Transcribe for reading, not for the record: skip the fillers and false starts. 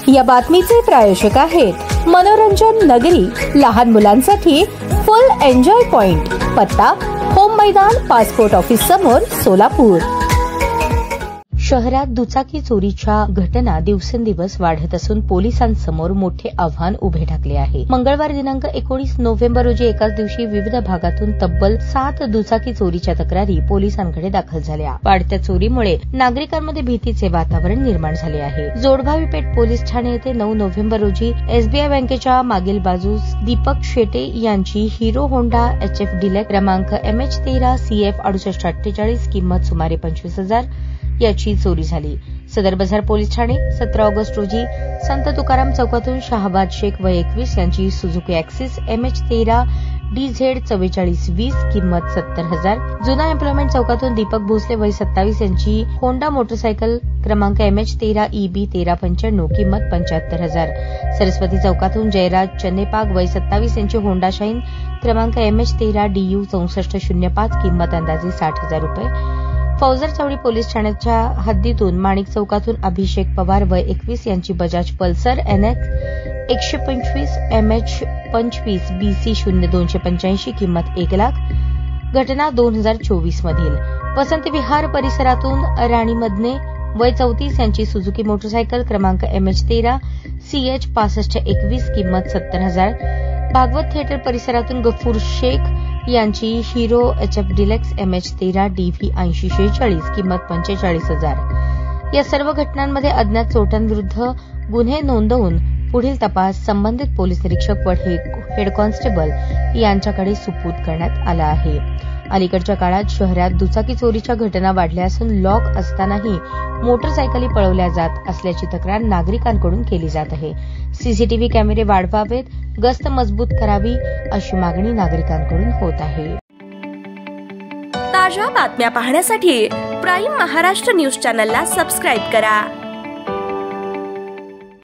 या बातमीचे प्रायोजक आहेत मनोरंजन नगरी, लहान मुलांसाठी फुल एन्जॉय पॉइंट, पत्ता होम मैदान, पासपोर्ट ऑफिस समोर, सोलापूर. शहरात दुचाकी चोरीच्या घटना दिवसेंदिवस वाढत असून पोलिसांसमोर मोठे आव्हान उभे ठाकले आहे. मंगळवार दिनांक 19 नोव्हेंबर रोजी एकाच दिवशी विविध भागातून तब्बल 7 दुचाकी चोरीच्या तक्रारी पोलिसांकडे दाखल झाल्या. वाढत्या चोरीमुळे नागरिकांमध्ये भीतीचे वातावरण निर्माण झाले आहे. जोडभावी पेठ पोलीस ठाणे येथे 9 नोव्हेंबर रोजी एसबीआय बँकेच्या मागील बाजूस दीपक शेटे यांची हिरो होंडा HF डिलक्स क्रमांक MH13 CF 6848 किंमत सुमारे 25,000 याची चोरी झाली. सदर बाजार पोलीस ठाणे 17 ऑगस्ट रोजी संत तुकाराम चौकातून शहाबाद शेख वय 21 यांची सुझुकी ऍक्सिस MH13 DZ 4420 किंमत 70,000. जुना एम्प्लॉयमेंट चौकातून दीपक भोसले वय 27 यांची होंडा मोटरसायकल क्रमांक MH13 EB 1395 किंमत 75,000. सरस्वती चौकातून जयराज चन्नेपाग वय 27 यांची होंडा शाईन क्रमांक MH13 DU 6405 किंमत अंदाजे 60,000 रुपये. फौजर चौडी पोलीस ठाण्याच्या हद्दीतून माणिक चौकातून अभिषेक पवार वय 21 यांची Bajaj Pulsar NX 125 MH25 BC 0285 किंमत 1,00,000. घटना 2024 मधील वसंत विहार परिसरातून राणी मदने वय 34 यांची सुझुकी मोटरसायकल क्रमांक MH13 CH 6521 किंमत 70,000. भागवत थिएटर परिसरातून गफूर शेख यांची hero HF deluxe MH13 DV 8046 किंमत 45,000. या सर्व घटनांमध्ये अज्ञात चोरट्यांविरुद्ध गुन्हे नोंदवून पुढील तपास संबंधित पोलीस निरीक्षक व हेड कॉन्स्टेबल यांच्याकडे सुपूर्द करण्यात आला आहे. अलीकडच्या काळात शहरात दुचाकी चोरीच्या घटना वाढल्या असून लॉक असतानाही मोटरसायकली पळवल्या जात असल्याची तक्रार नागरिकांकडून केली जात आहे. सीसीटीव्ही कॅमेरे वाढवावेत, गस्त मजबूत करावी अशी मागणी नागरिकांकडून होत आहे. ताज्या बातम्या पाहण्यासाठी प्राईम महाराष्ट्र न्यूज चॅनलला सबस्क्राईब करा.